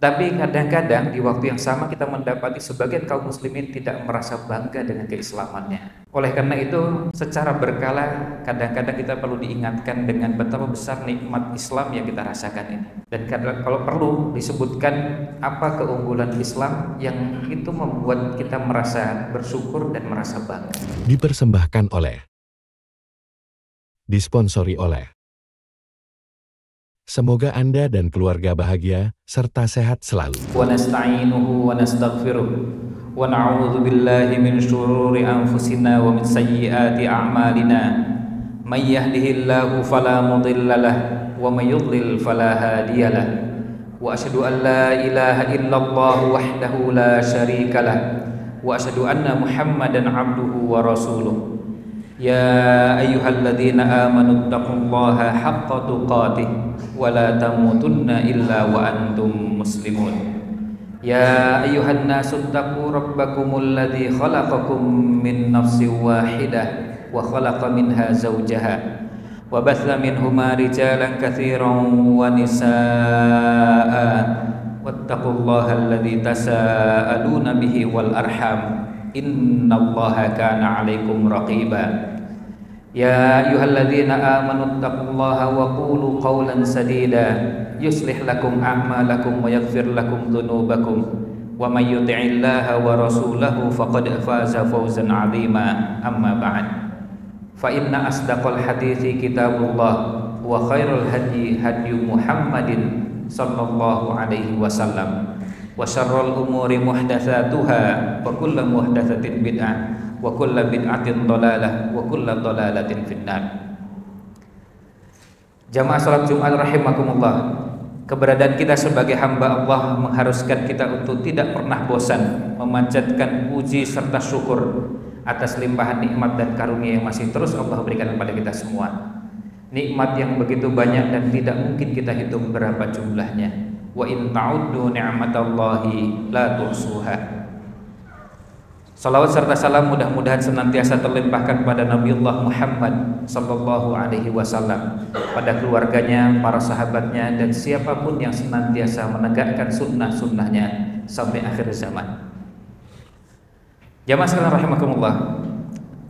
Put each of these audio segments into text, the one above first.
Tapi kadang-kadang di waktu yang sama kita mendapati sebagian kaum muslimin tidak merasa bangga dengan keislamannya. Oleh karena itu, secara berkala kadang-kadang kita perlu diingatkan dengan betapa besar nikmat Islam yang kita rasakan ini. Dan kalau perlu disebutkan apa keunggulan Islam yang itu membuat kita merasa bersyukur dan merasa bangga. Dipersembahkan oleh, disponsori oleh. Semoga Anda dan keluarga bahagia serta sehat selalu. Wa nasta'inuhu wa nastaghfiruh wa na'udzu billahi min syururi anfusina wa min sayyiati a'malina. May yahdihillahu fala mudilla lahu wa may yudlil fala hadiya lahu. Wa asyhadu an la ilaha illallah wahdahu la syarika lahu wa asyhadu anna Muhammadan 'abduhu wa rasuluh. Ya ayyuhalladzina amanu taqullaha haqqa tuqatih wa la tamutunna illa wa antum muslimun. Ya ayyuhan nasu taqu rabbakumul ladzi khalaqakum min nafsin wahidah wa khalaqa minha zawjaha wa batha minhuma rijalan katsiran wa nisaa wattaqullaha alladzi tasaaluna bihi wal arham innallaha kana 'alaikum raqiba. Ya ayyuhalladzina amanu taqullaha wa qulu qawlan sadida yuslih lakum a'malakum wa yaghfir lakum dhunubakum wa may yuti'illaha wa rasulahu faqad faza fawzan 'azima. Amma ba'd. Fa inna asdaqal hadithi kitabullah wa khairul hadyi hadyu Muhammadin sallallahu alaihi wasallam wa syarrul umuri muhdatsatuha wa kullu muhdatsatin bid'ah wa kullu bid'atin dhalalah wa kullu dhalalatin finnar. Jamaah salat Jumat rahimakumullah, keberadaan kita sebagai hamba Allah mengharuskan kita untuk tidak pernah bosan memanjatkan puji serta syukur atas limpahan nikmat dan karunia yang masih terus Allah berikan kepada kita semua. Nikmat yang begitu banyak dan tidak mungkin kita hitung berapa jumlahnya. Wa in ta'uddu ni'matallahi la tuhsuha. Salawat serta salam mudah-mudahan senantiasa terlimpahkan pada Nabiullah Muhammad sallallahu alaihi wasallam, pada keluarganya, para sahabatnya, dan siapapun yang senantiasa menegakkan sunnah-sunnahnya sampai akhir zaman. Jamaah sekalian rahimakumullah,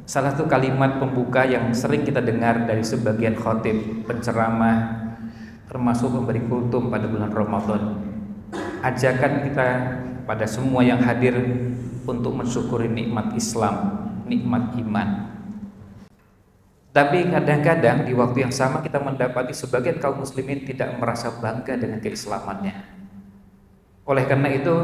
salah satu kalimat pembuka yang sering kita dengar dari sebagian khatib, penceramah, termasuk memberi kultum pada bulan Ramadan, ajakan kita pada semua yang hadir untuk mensyukuri nikmat Islam, nikmat iman. Tapi kadang-kadang di waktu yang sama kita mendapati sebagian kaum muslimin tidak merasa bangga dengan keislamannya. Oleh karena itu,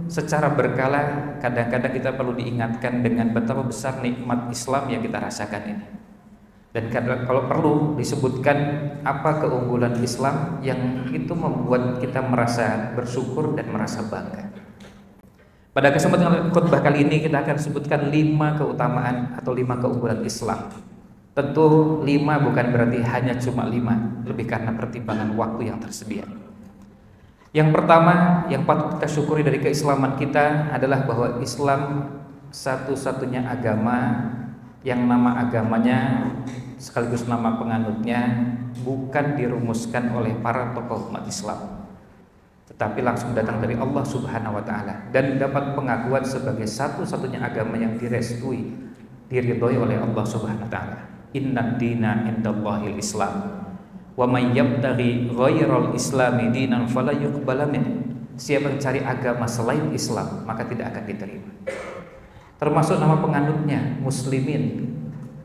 secara berkala kadang-kadang kita perlu diingatkan dengan betapa besar nikmat Islam yang kita rasakan ini. Dan kalau perlu disebutkan apa keunggulan Islam yang itu membuat kita merasa bersyukur dan merasa bangga. Pada kesempatan khutbah kali ini kita akan sebutkan 5 keutamaan atau 5 keunggulan Islam. Tentu 5 bukan berarti hanya cuma 5, lebih karena pertimbangan waktu yang tersedia. Yang pertama yang patut kita syukuri dari keislaman kita adalah bahwa Islam satu-satunya agama yang nama agamanya sekaligus nama penganutnya bukan dirumuskan oleh para tokoh umat Islam, tetapi langsung datang dari Allah Subhanahu wa taala dan dapat pengakuan sebagai satu-satunya agama yang direstui, diridhoi oleh Allah Subhanahu wa taala. Innad dina indallahil Islam wa may yabtaghi ghairal islami dinan fala yuqbala min. Siapa yang cari agama selain Islam maka tidak akan diterima. Termasuk nama penganutnya muslimin.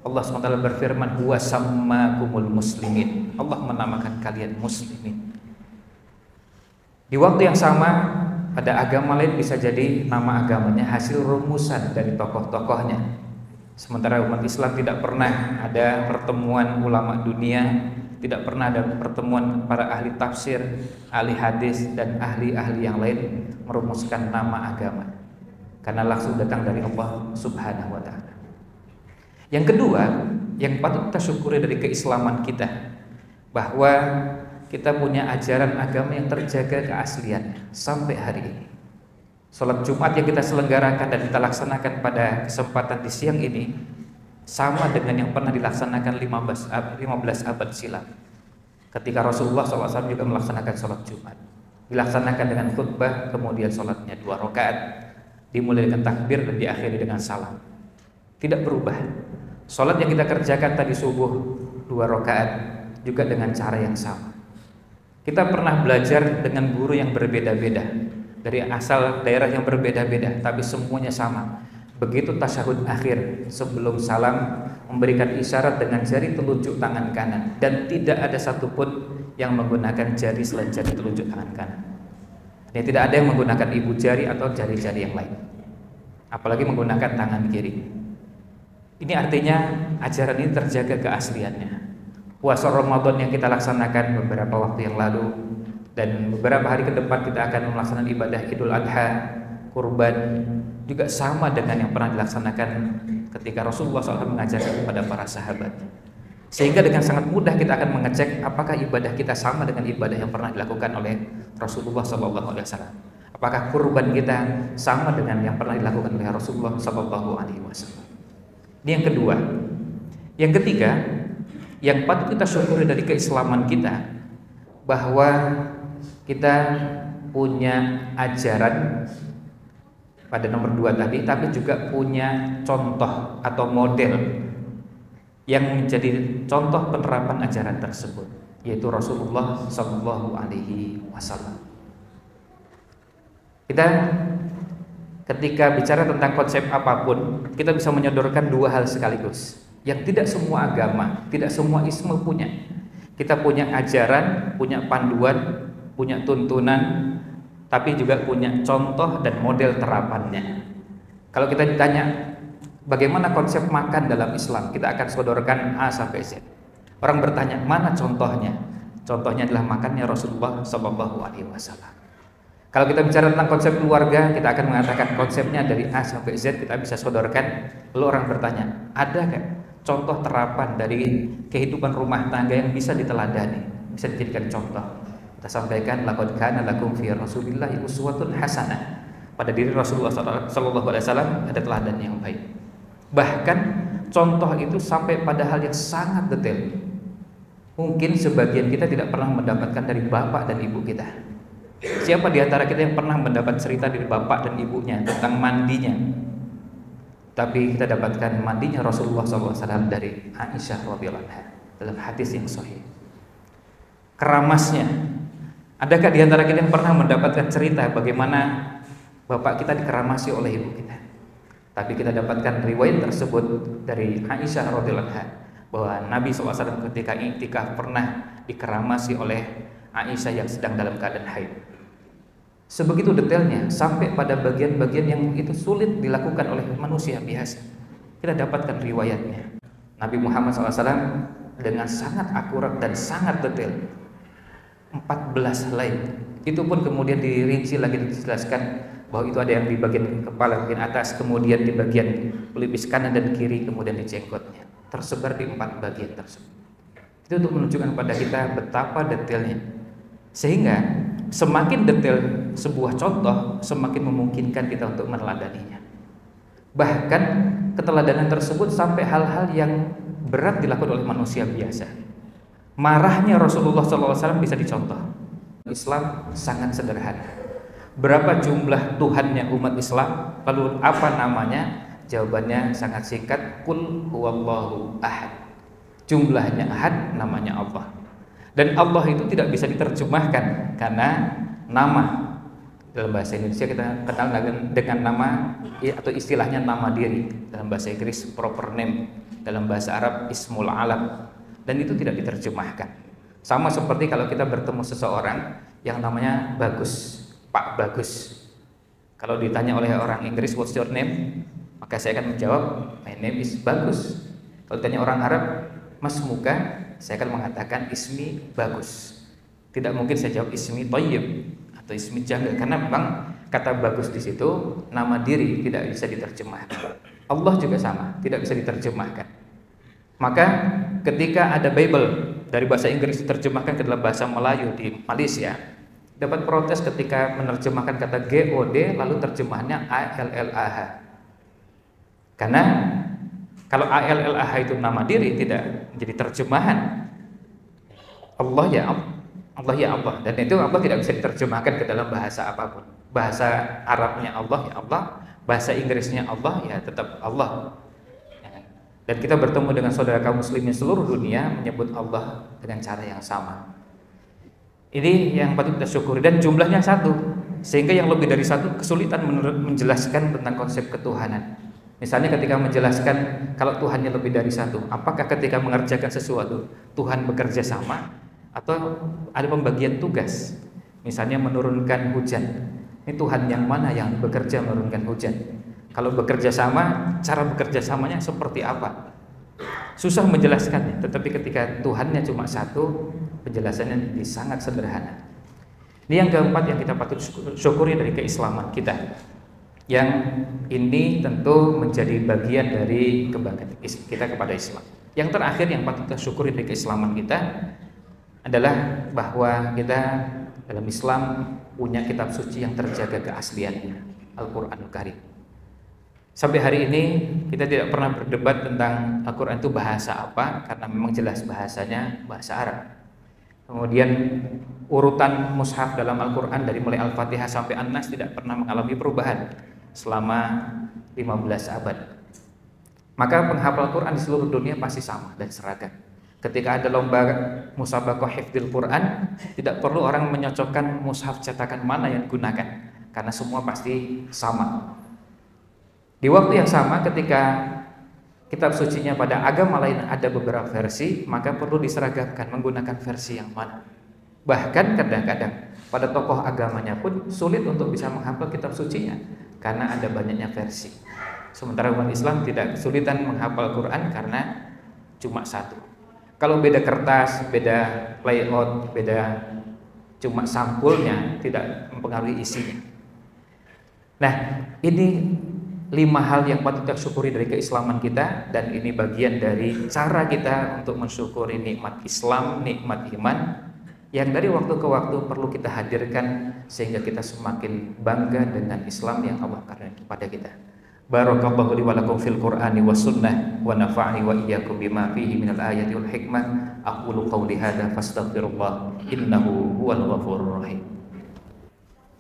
Allah SWT berfirman huwa sammakumul muslimin. Allah menamakan kalian muslimin. Di waktu yang sama, pada agama lain bisa jadi nama agamanya hasil rumusan dari tokoh-tokohnya. Sementara umat Islam tidak pernah ada pertemuan ulama dunia, tidak pernah ada pertemuan para ahli tafsir, ahli hadis, dan ahli-ahli yang lain merumuskan nama agama, karena langsung datang dari Allah Subhanahu wa ta'ala. Yang kedua, yang patut kita syukuri dari keislaman kita, bahwa kita punya ajaran agama yang terjaga keasliannya sampai hari ini. Salat Jumat yang kita selenggarakan dan kita laksanakan pada kesempatan di siang ini sama dengan yang pernah dilaksanakan 15 abad silam, ketika Rasulullah SAW juga melaksanakan salat Jumat. dilaksanakan dengan khutbah, kemudian sholatnya 2 rakaat, dimulai dengan takbir dan diakhiri dengan salam. Tidak berubah. Sholat yang kita kerjakan tadi subuh 2 rakaat juga dengan cara yang sama. Kita pernah belajar dengan guru yang berbeda-beda, dari asal daerah yang berbeda-beda, tapi semuanya sama. Begitu tasyahud akhir sebelum salam, memberikan isyarat dengan jari telunjuk tangan kanan, dan tidak ada satupun yang menggunakan jari selain jari telunjuk tangan kanan. Ini tidak ada yang menggunakan ibu jari atau jari-jari yang lain, apalagi menggunakan tangan kiri. Ini artinya ajaran ini terjaga keasliannya. Puasa Ramadan yang kita laksanakan beberapa waktu yang lalu dan beberapa hari ke depan kita akan melaksanakan ibadah Idul Adha, kurban, juga sama dengan yang pernah dilaksanakan ketika Rasulullah SAW mengajarkan kepada para sahabat. Sehingga dengan sangat mudah kita akan mengecek apakah ibadah kita sama dengan ibadah yang pernah dilakukan oleh Rasulullah SAW. Apakah kurban kita sama dengan yang pernah dilakukan oleh Rasulullah SAW. Ini yang kedua. Yang ketiga, yang patut kita syukuri dari keislaman kita, bahwa kita punya ajaran pada nomor 2 tadi, tapi juga punya contoh atau model yang menjadi contoh penerapan ajaran tersebut, yaitu Rasulullah Shallallahu Alaihi Wasallam. Kita ketika bicara tentang konsep apapun, kita bisa menyodorkan 2 hal sekaligus yang tidak semua agama, tidak semua isme punya. Kita punya ajaran, punya panduan, punya tuntunan, tapi juga punya contoh dan model terapannya. Kalau kita ditanya bagaimana konsep makan dalam Islam, kita akan sodorkan A sampai Z. Orang bertanya, mana contohnya? Contohnya adalah makannya Rasulullah SAW. Kalau kita bicara tentang konsep keluarga, kita akan mengatakan konsepnya dari A sampai Z kita bisa sodorkan. Lalu orang bertanya, ada nggak contoh terapan dari kehidupan rumah tangga yang bisa diteladani, bisa dijadikan contoh? Kita sampaikan, laqad kana lakum fi Rasulillahi uswatun hasanah. Pada diri Rasulullah SAW ada teladan yang baik. Bahkan contoh itu sampai pada hal yang sangat detail. Mungkin sebagian kita tidak pernah mendapatkan dari bapak dan ibu kita. Siapa di antara kita yang pernah mendapat cerita dari bapak dan ibunya tentang mandinya? Tapi kita dapatkan mandinya Rasulullah SAW dari Aisyah radhiyallahu anha dalam hadis yang sahih. Keramasnya, adakah di antara kita yang pernah mendapatkan cerita bagaimana bapak kita dikeramasi oleh ibu kita? Tapi kita dapatkan riwayat tersebut dari Aisyah radhiyallahu anha bahwa Nabi SAW ketika iktikaf pernah dikeramasi oleh Aisyah yang sedang dalam keadaan haid. Sebegitu detailnya sampai pada bagian-bagian yang itu sulit dilakukan oleh manusia biasa. Kita dapatkan riwayatnya. Nabi Muhammad SAW dengan sangat akurat dan sangat detail, 14 helai. Itu pun kemudian dirinci lagi, dijelaskan bahwa itu ada yang di bagian kepala bagian atas, kemudian di bagian pelipis kanan dan kiri, kemudian di jenggotnya, tersebar di 4 bagian tersebut. Itu untuk menunjukkan kepada kita betapa detailnya, sehingga semakin detail sebuah contoh, semakin memungkinkan kita untuk meneladaninya. Bahkan keteladanan tersebut sampai hal-hal yang berat dilakukan oleh manusia biasa. Marahnya Rasulullah SAW bisa dicontoh. Islam sangat sederhana. Berapa jumlah Tuhannya umat Islam? Lalu apa namanya? Jawabannya sangat singkat, Qul huwallahu ahad. Jumlahnya ahad, namanya Allah. Dan Allah itu tidak bisa diterjemahkan karena nama. Dalam bahasa Indonesia kita kenal dengan nama atau istilahnya nama diri. Dalam bahasa Inggris proper name, dalam bahasa Arab ismul alam. Dan itu tidak diterjemahkan. Sama seperti kalau kita bertemu seseorang yang namanya Bagus, Pak Bagus. Kalau ditanya oleh orang Inggris, what's your name? Maka saya akan menjawab, my name is Bagus. Kalau ditanya orang Arab, Mas Muka, saya akan mengatakan ismi Bagus. Tidak mungkin saya jawab ismi Thayyib atau ismi Jamil, karena memang kata Bagus di situ nama diri, tidak bisa diterjemahkan. Allah juga sama, tidak bisa diterjemahkan. Maka ketika ada Bible dari bahasa Inggris diterjemahkan ke dalam bahasa Melayu di Malaysia, dapat protes ketika menerjemahkan kata God lalu terjemahannya ALLAH. Karena kalau ALLAH itu nama diri, tidak menjadi terjemahan. Allah ya Allah ya Allah, dan itu Allah tidak bisa diterjemahkan ke dalam bahasa apapun. Bahasa Arabnya Allah ya Allah, bahasa Inggrisnya Allah ya tetap Allah. Dan kita bertemu dengan saudara kaum muslimin seluruh dunia menyebut Allah dengan cara yang sama. Ini yang patut kita syukuri, dan jumlahnya satu, sehingga yang lebih dari satu kesulitan menjelaskan tentang konsep ketuhanan. Misalnya ketika menjelaskan kalau Tuhannya lebih dari satu, apakah ketika mengerjakan sesuatu Tuhan bekerja sama atau ada pembagian tugas? Misalnya menurunkan hujan, ini Tuhan yang mana yang bekerja menurunkan hujan? Kalau bekerja sama, cara bekerja samanya seperti apa? Susah menjelaskannya, tetapi ketika Tuhannya cuma satu, penjelasannya sangat sederhana. Ini yang keempat yang kita patut syukuri dari keislaman kita. Yang ini tentu menjadi bagian dari kebanggaan kita kepada Islam. Yang terakhir yang patut kita syukuri dari keislaman kita adalah bahwa kita dalam Islam punya kitab suci yang terjaga keasliannya, Al-Qur'anul Karim. Sampai hari ini kita tidak pernah berdebat tentang Al-Quran itu bahasa apa, karena memang jelas bahasanya bahasa Arab. Kemudian urutan mushaf dalam Al-Quran dari mulai Al-Fatihah sampai An-Nas tidak pernah mengalami perubahan selama 15 abad. Maka penghafal Al-Quran di seluruh dunia pasti sama dan seragam. Ketika ada lomba musabaqah hifdzil Quran, tidak perlu orang menyocokkan mushaf cetakan mana yang digunakan, karena semua pasti sama. Di waktu yang sama, ketika kitab sucinya pada agama lain ada beberapa versi, maka perlu diseragamkan menggunakan versi yang mana. Bahkan kadang-kadang pada tokoh agamanya pun sulit untuk bisa menghafal kitab sucinya karena ada banyaknya versi. Sementara umat Islam tidak kesulitan menghafal Quran karena cuma satu. Kalau beda kertas, beda layout, beda cuma sampulnya, tidak mempengaruhi isinya. Nah, ini 5 hal yang patut kita syukuri dari keislaman kita, dan ini bagian dari cara kita untuk mensyukuri nikmat Islam, nikmat iman yang dari waktu ke waktu perlu kita hadirkan sehingga kita semakin bangga dengan Islam yang Allah karuniakan kepada kita. Barakallahu li wa lakum fil Qur'ani was sunnah wa nafa'ani wa iyyakum bima fihi minal ayati wal hikmah. Aqulu qawli hadza fastaghfirullah innahu huwal ghafurur rahim.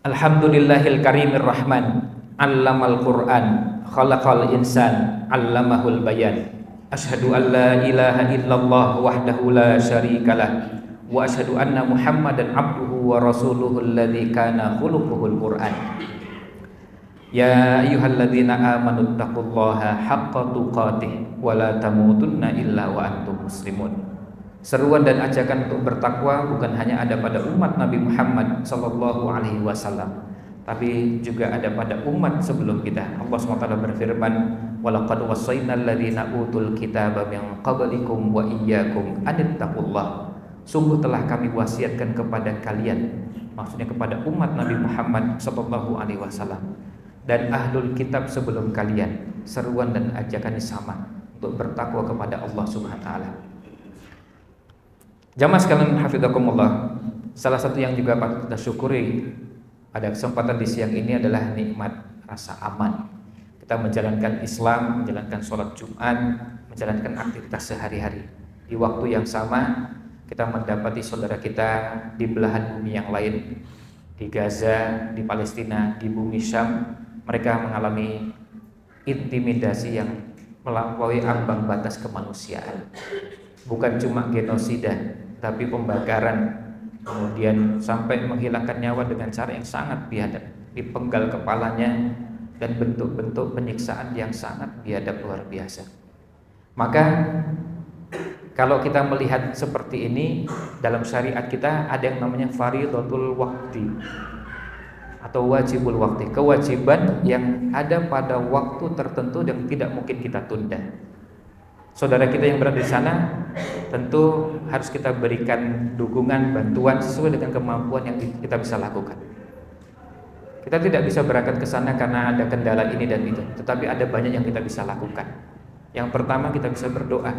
Alhamdulillahil karimir rahman. Allamal Qur'an, khalaqal insan, allamahul bayan. Asyhadu an la ilaha illallah wahdahu la syarikalah, wa asyhadu anna Muhammadan abduhu wa rasuluhu alladzi kana khuluquhul Qur'an. Ya ayyuhalladzina amanu taqullaha haqqa tuqatih wa la tamutunna illa wa antum muslimun. Seruan dan ajakan untuk bertakwa bukan hanya ada pada umat Nabi Muhammad sallallahu alaihi wasallam, tapi juga ada pada umat sebelum kita. Allah SWT berfirman, walaqad wasaynal ladzina utul kitaba min qablikum wa iyyakum anittaqullah. Sungguh telah kami wasiatkan kepada kalian, maksudnya kepada umat Nabi Muhammad SAW dan ahlul kitab sebelum kalian, seruan dan ajakan sama untuk bertakwa kepada Allah Subhanahu wa taala. Jamaah sekalian hafizakumullah, salah satu yang juga patut kita syukuri pada kesempatan di siang ini adalah nikmat rasa aman. Kita menjalankan Islam, menjalankan sholat Jumat, menjalankan aktivitas sehari-hari. Di waktu yang sama, kita mendapati saudara kita di belahan bumi yang lain, di Gaza, di Palestina, di bumi Syam, mereka mengalami intimidasi yang melampaui ambang batas kemanusiaan. Bukan cuma genosida, tapi pembakaran, kemudian sampai menghilangkan nyawa dengan cara yang sangat biadab, dipenggal kepalanya, dan bentuk-bentuk penyiksaan yang sangat biadab luar biasa. Maka kalau kita melihat seperti ini, dalam syariat kita ada yang namanya fardhatul waqti atau wajibul waqti, kewajiban yang ada pada waktu tertentu yang tidak mungkin kita tunda. Saudara kita yang berada di sana tentu harus kita berikan dukungan, bantuan sesuai dengan kemampuan yang kita bisa lakukan. Kita tidak bisa berangkat ke sana karena ada kendala ini dan itu, tetapi ada banyak yang kita bisa lakukan. Yang pertama, kita bisa berdoa.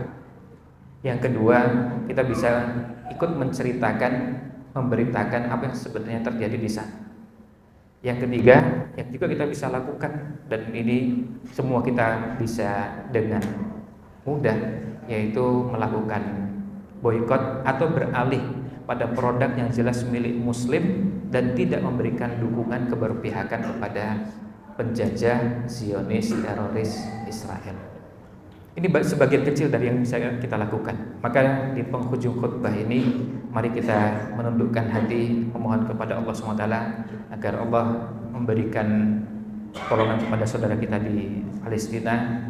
Yang kedua, kita bisa ikut menceritakan, memberitakan apa yang sebenarnya terjadi di sana. Yang ketiga, yang juga kita bisa lakukan, dan ini semua kita bisa dengan mudah, yaitu melakukan boikot atau beralih pada produk yang jelas milik muslim dan tidak memberikan dukungan keberpihakan kepada penjajah Zionis teroris Israel. Ini sebagian kecil dari yang bisa kita lakukan. Maka di penghujung khutbah ini, mari kita menundukkan hati, memohon kepada Allah SWT agar Allah memberikan pertolongan kepada saudara kita di Palestina,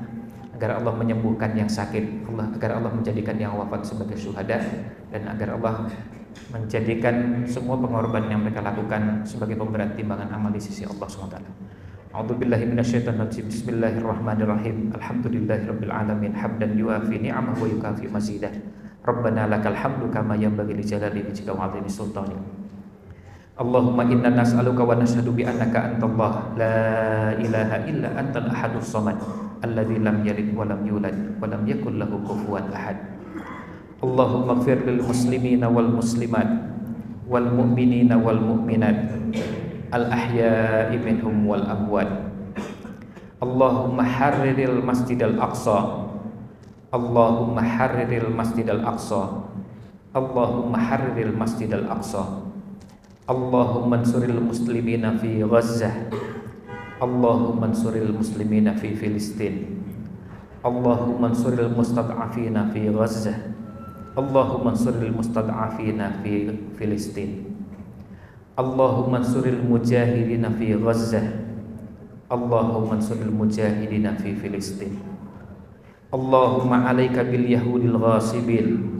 agar Allah menyembuhkan yang sakit, agar Allah menjadikan yang wafat sebagai syuhada, dan agar Allah menjadikan semua pengorbanan yang mereka lakukan sebagai pemberat timbangan amal di sisi Allah SWT. A'udzubillahi minasyaitonirrajim. Bismillahirrahmanirrahim. Alhamdulillahirabbil alamin hamdan yuafi ni'amahu wa yukafi mazidah. Rabbana lakal hamdu kama yanbaghi li jalali wajhika wa 'azimi sultanik. Allahumma inna nas'aluka wa nashhadu bi annaka antallah la ilaha illa antal ahadus samad alladzi lam yalid wa lam yulad wa lam yakul lahu kufuwan ahad. Allahumma ighfir lil muslimina wal muslimat wal mu'minina wal mu'minat al ahya'i minhum wal amwat. Allahumma harriril masjidal aqsa. Allahumma harriril masjidal aqsa. Allahumma harriril masjidal aqsa. Allahumma ansuril muslimina fi Ghazzah. Allahumma ansuril muslimina fi Filistin. Allahumma ansuril mustad'afina fi Ghazzah. Allahumma ansuril mustad'afina fi Filistin. Allahumma ansuril mujahidina fi Ghazzah. Allahumma ansuril mujahidina fi Filistin. Allahumma alaika bil yahudil ghasibin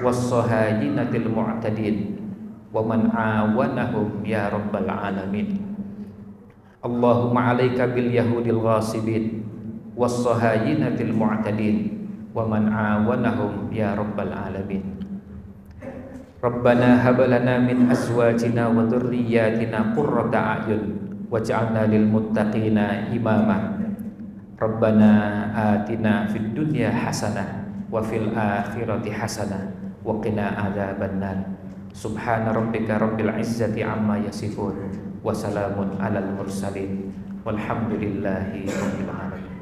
was-sahayinatil mu'tadin wa man awanahum ya rabbal alamin. Allahumma alaika bil yahudil ghasibin was-sahayinatil mu'tadin wa man awanahum ya rabbal alamin. Rabbana hab lana min azwajina wa dhurriyyatina qurrata a'yun waj'alna lil muttaqina imama. Rabbana atina fid dunya hasanah wa fil akhirati hasanah wa qina adzabannar. Subhana rabbika rabbil izzati amma yasifun wa salamun alal mursalin walhamdulillahi rabbil alamin.